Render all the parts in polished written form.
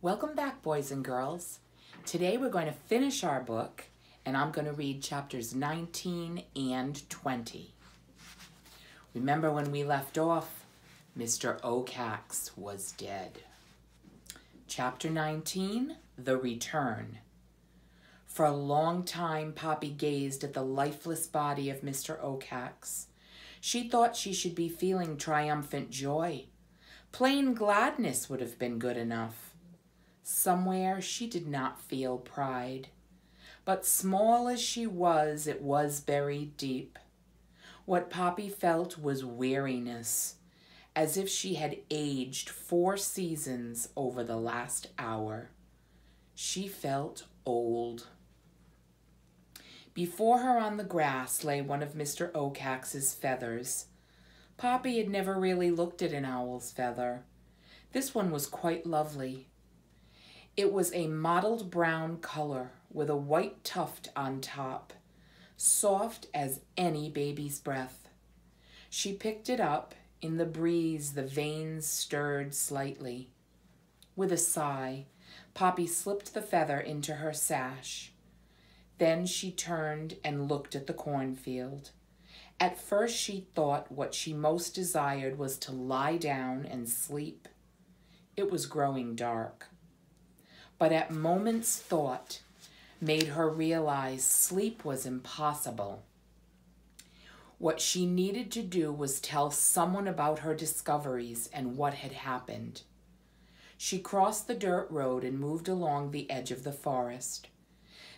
Welcome back, boys and girls. Today we're going to finish our book, and I'm going to read chapters 19 and 20. Remember when we left off, Mr. Oacax was dead. Chapter 19, The Return. For a long time, Poppy gazed at the lifeless body of Mr. Oacax. She thought she should be feeling triumphant joy. Plain gladness would have been good enough. Somewhere she did not feel pride. But small as she was, it was buried deep. What Poppy felt was weariness, as if she had aged 4 seasons over the last hour. She felt old. Before her on the grass lay one of Mr. Oacax's feathers. Poppy had never really looked at an owl's feather. This one was quite lovely. It was a mottled brown color with a white tuft on top, soft as any baby's breath. She picked it up. In the breeze, the veins stirred slightly. With a sigh, Poppy slipped the feather into her sash. Then she turned and looked at the cornfield. At first she thought what she most desired was to lie down and sleep. It was growing dark. But at moment's thought made her realize sleep was impossible. What she needed to do was tell someone about her discoveries and what had happened. She crossed the dirt road and moved along the edge of the forest.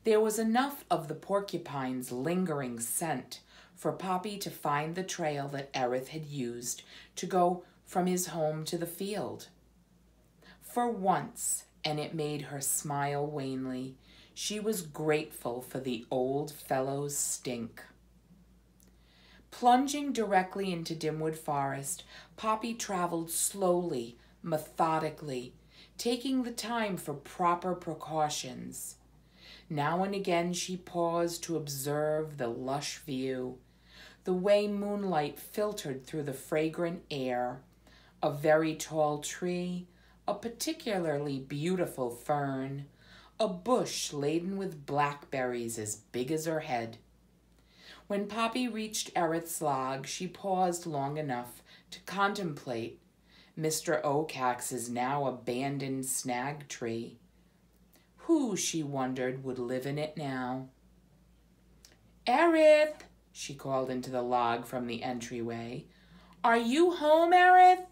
There was enough of the porcupine's lingering scent for Poppy to find the trail that Aerith had used to go from his home to the field. For once, and it made her smile wanly, she was grateful for the old fellow's stink. Plunging directly into Dimwood Forest, Poppy traveled slowly, methodically, taking the time for proper precautions. Now and again she paused to observe the lush view, the way moonlight filtered through the fragrant air, a very tall tree, a particularly beautiful fern, a bush laden with blackberries as big as her head. When Poppy reached Aerith's log, she paused long enough to contemplate Mr. Oacax's now abandoned snag tree. Who, she wondered, would live in it now? "Aerith," she called into the log from the entryway. "Are you home, Aerith?"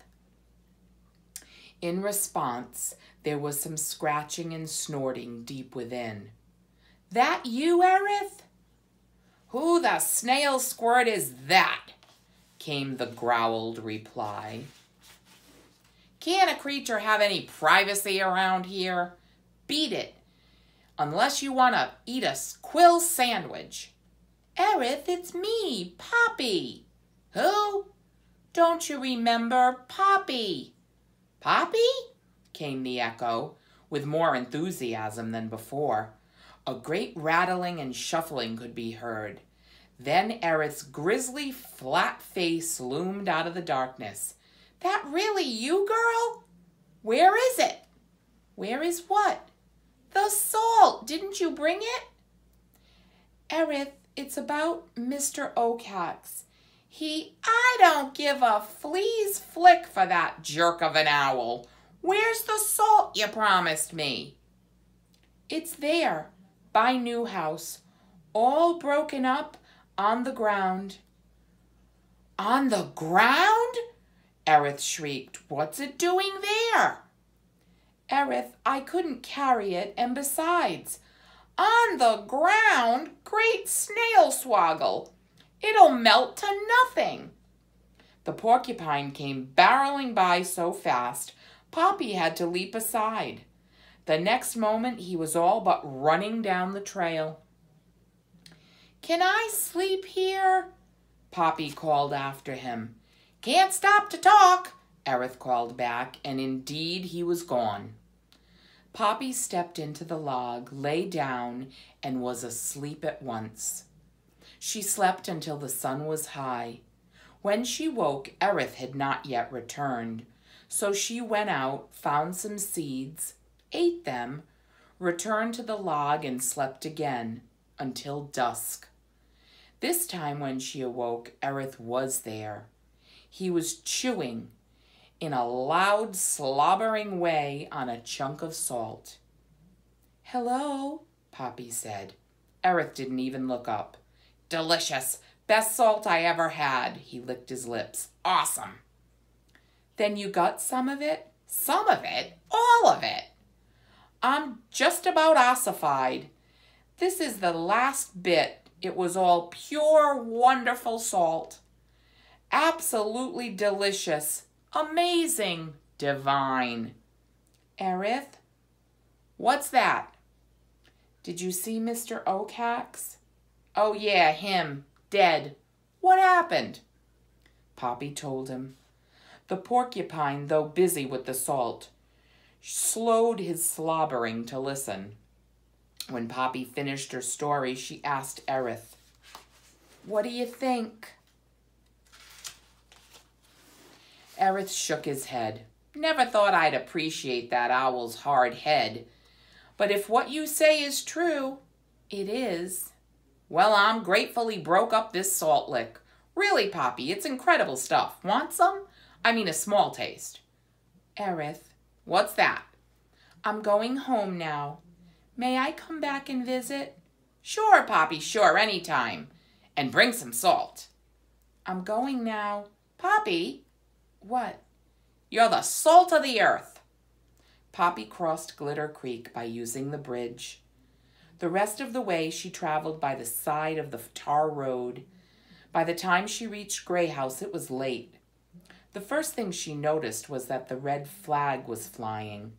In response, there was some scratching and snorting deep within. "That you, Aerith?" "Who the snail squirt is that?" came the growled reply. "Can't a creature have any privacy around here? Beat it, unless you want to eat a quill sandwich." "Aerith, it's me, Poppy." "Who?" "Don't you remember? Poppy." "Poppy?" came the echo, with more enthusiasm than before. A great rattling and shuffling could be heard. Then Aerith's grisly, flat face loomed out of the darkness. "That really you, girl? Where is it?" "Where is what?" "The salt. Didn't you bring it?" "Aerith, it's about Mr. Oacax. I don't give a flea's flick for that jerk of an owl. Where's the salt you promised me?" "It's there, by Newhouse, all broken up on the ground." "On the ground?" Aerith shrieked. "What's it doing there?" "Aerith, I couldn't carry it, and besides—" "On the ground? Great snail swoggle! It'll melt to nothing." The porcupine came barreling by so fast, Poppy had to leap aside. The next moment he was all but running down the trail. "Can I sleep here?" Poppy called after him. "Can't stop to talk," Aerith called back, and indeed he was gone. Poppy stepped into the log, lay down, and was asleep at once. She slept until the sun was high. When she woke, Aerith had not yet returned, so she went out, found some seeds, ate them, returned to the log, and slept again until dusk. This time when she awoke, Erith was there. He was chewing in a loud, slobbering way on a chunk of salt. "Hello," Poppy said. Erith didn't even look up. "Delicious. Best salt I ever had." He licked his lips. "Awesome." "Then you got some of it?" "Some of it? All of it. I'm just about ossified. This is the last bit. It was all pure, wonderful salt. Absolutely delicious. Amazing. Divine." "Erith?" "What's that?" "Did you see Mr. Oakhax?" "Oh, yeah, him. Dead. What happened?" Poppy told him. The porcupine, though busy with the salt, slowed his slobbering to listen. When Poppy finished her story, she asked Erith, "What do you think?" Erith shook his head. "Never thought I'd appreciate that owl's hard head. But if what you say is true," "It is." "Well, I'm grateful he broke up this salt lick. Really, Poppy, it's incredible stuff. Want some? I mean a small taste." "Erith." "What's that?" "I'm going home now. May I come back and visit?" "Sure, Poppy, sure, anytime. And bring some salt." "I'm going now." "Poppy." "What?" "You're the salt of the earth." Poppy crossed Glitter Creek by using the bridge. The rest of the way she traveled by the side of the tar road. By the time she reached Gray House, it was late. The first thing she noticed was that the red flag was flying.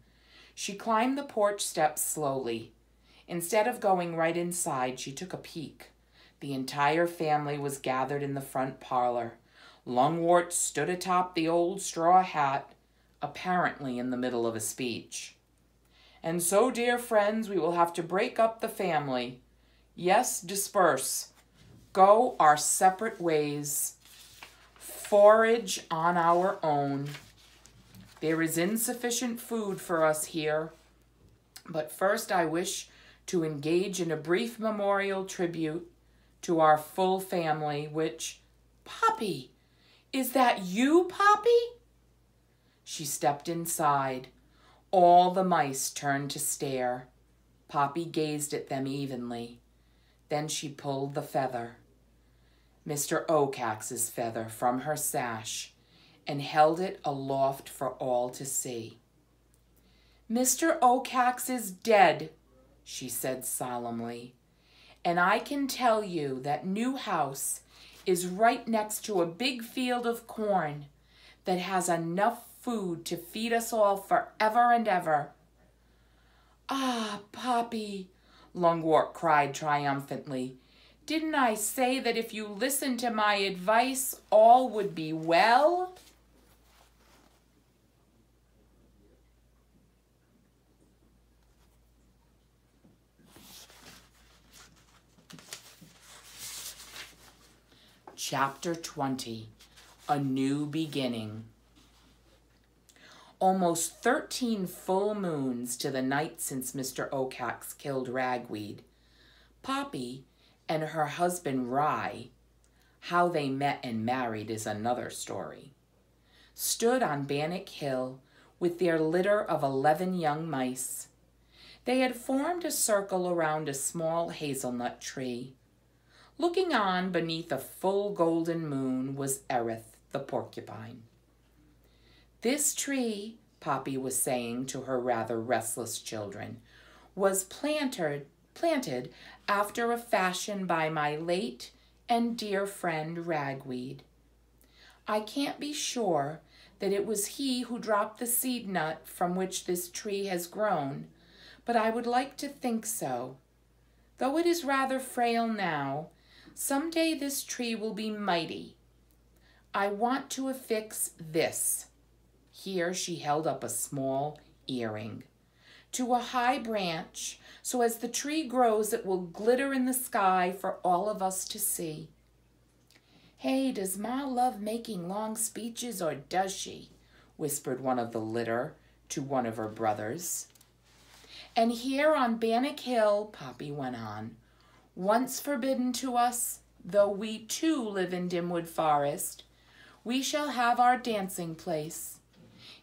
She climbed the porch steps slowly. Instead of going right inside, she took a peek. The entire family was gathered in the front parlor. Lungwort stood atop the old straw hat, apparently in the middle of a speech. "And so, dear friends, we will have to break up the family. Yes, disperse. Go our separate ways. Forage on our own. There is insufficient food for us here. But first I wish to engage in a brief memorial tribute to our full family, which—" "Poppy! Is that you, Poppy?" She stepped inside. All the mice turned to stare. Poppy gazed at them evenly. Then she pulled the feather, Mr. Oakhax's feather, from her sash and held it aloft for all to see. "Mr. Oakhax is dead," she said solemnly, "and I can tell you that new house is right next to a big field of corn that has enough food to feed us all forever and ever." "Ah, Poppy," Lungwort cried triumphantly, "didn't I say that if you listened to my advice, all would be well?" Chapter 20, A New Beginning. Almost 13 full moons to the night since Mr. Oakhax killed Ragweed, Poppy and her husband Rye, how they met and married is another story, stood on Bannock Hill with their litter of 11 young mice. They had formed a circle around a small hazelnut tree. Looking on beneath a full golden moon was Erith the porcupine. "This tree," Poppy was saying to her rather restless children, "was planted after a fashion by my late and dear friend Ragweed. I can't be sure that it was he who dropped the seed nut from which this tree has grown, but I would like to think so. Though it is rather frail now, some day this tree will be mighty. I want to affix this," here she held up a small earring, "to a high branch, so as the tree grows it will glitter in the sky for all of us to see." "Hey, does Ma love making long speeches, or does she?" whispered one of the litter to one of her brothers. And here on Bannock Hill, Poppy went on, once forbidden to us, though we too live in Dimwood Forest, we shall have our dancing place.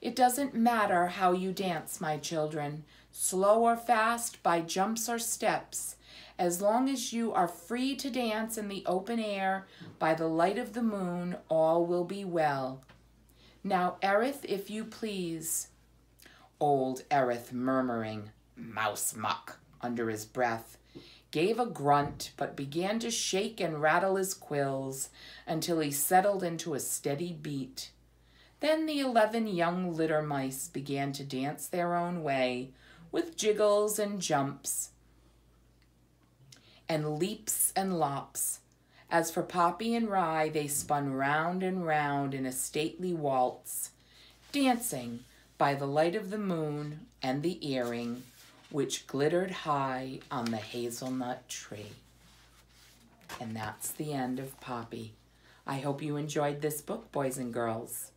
It doesn't matter how you dance, my children, slow or fast, by jumps or steps, as long as you are free to dance in the open air by the light of the moon, all will be well. Now, Erith, if you please. Old Erith, murmuring, "Mouse muck," under his breath, gave a grunt, but began to shake and rattle his quills until he settled into a steady beat. Then the 11 young litter mice began to dance their own way, with jiggles and jumps, and leaps and lops. As for Poppy and Rye, they spun round and round in a stately waltz, dancing by the light of the moon and the earring, which glittered high on the hazelnut tree. And that's the end of Poppy. I hope you enjoyed this book, boys and girls.